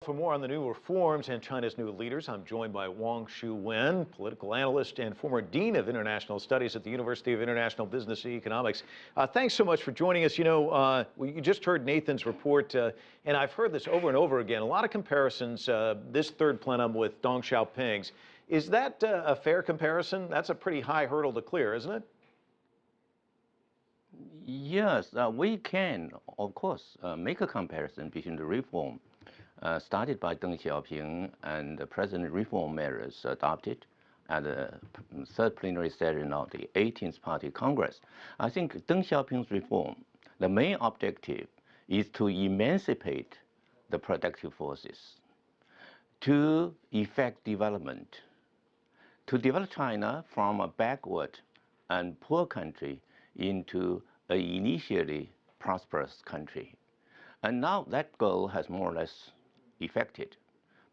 For more on the new reforms and China's new leaders, I'm joined by Wang Xuewen, political analyst and former Dean of International Studies at the University of International Business and Economics. Thanks so much for joining us. You just heard Nathan's report, and I've heard this over and over again. A lot of comparisons, this third plenum with Deng Xiaoping's. Is that a fair comparison? That's a pretty high hurdle to clear, isn't it? Yes, we can, of course, make a comparison between the reform started by Deng Xiaoping and the present reform measures adopted at the third plenary session of the 18th Party Congress. I think Deng Xiaoping's reform, the main objective is to emancipate the productive forces, to effect development, to develop China from a backward and poor country into an initially prosperous country. And now that goal has more or less effected.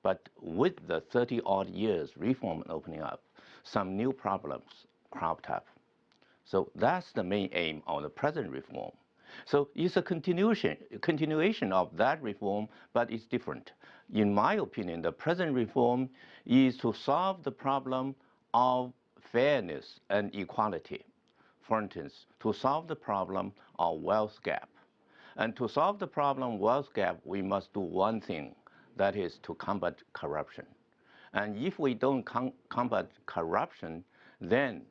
But with the 30-odd years reform opening up, some new problems cropped up. So that's the main aim of the present reform. So it's a continuation of that reform, but it's different. In my opinion, the present reform is to solve the problem of fairness and equality. For instance, to solve the problem of wealth gap. And to solve the problem of wealth gap, we must do one thing, that is to combat corruption. And if we don't combat corruption, then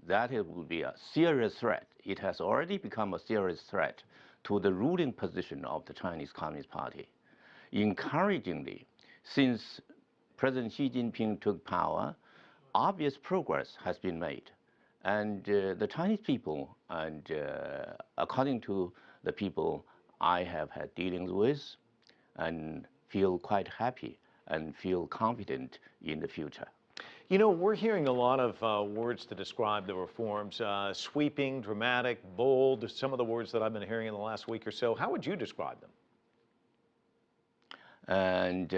that will be a serious threat. It has already become a serious threat to the ruling position of the Chinese Communist Party. Encouragingly, since President Xi Jinping took power, obvious progress has been made. And the Chinese people, and according to the people I have had dealings with, and feel quite happy and feel confident in the future. You know, we're hearing a lot of words to describe the reforms, sweeping, dramatic, bold, some of the words that I've been hearing in the last week or so. How would you describe them? And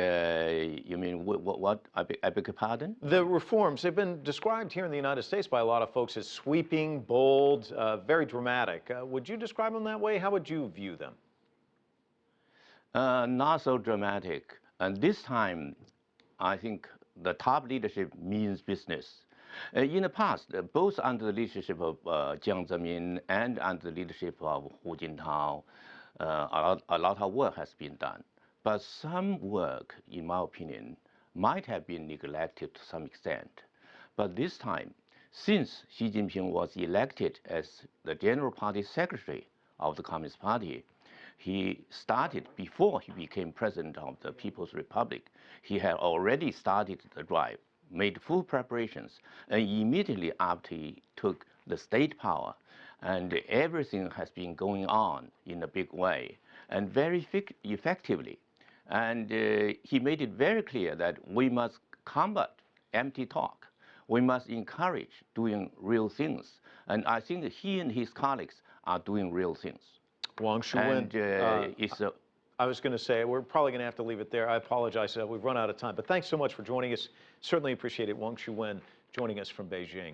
you mean what? I beg your pardon? The reforms have been described here in the United States by a lot of folks as sweeping, bold, very dramatic. Would you describe them that way? How would you view them? Not so dramatic. And this time, I think the top leadership means business. In the past, both under the leadership of Jiang Zemin and under the leadership of Hu Jintao, a lot of work has been done. But some work, in my opinion, might have been neglected to some extent. But this time, since Xi Jinping was elected as the General Party Secretary of the Communist Party, he started, before he became President of the People's Republic, he had already started the drive, made full preparations, and immediately after he took the state power, and everything has been going on in a big way, and very effectively. And he made it very clear that we must combat empty talk. We must encourage doing real things. And I think that he and his colleagues are doing real things. Wang Xuewen, I was going to say, we're probably going to have to leave it there. I apologize, we've run out of time. But thanks so much for joining us. Certainly appreciate it. Wang Xuewen joining us from Beijing.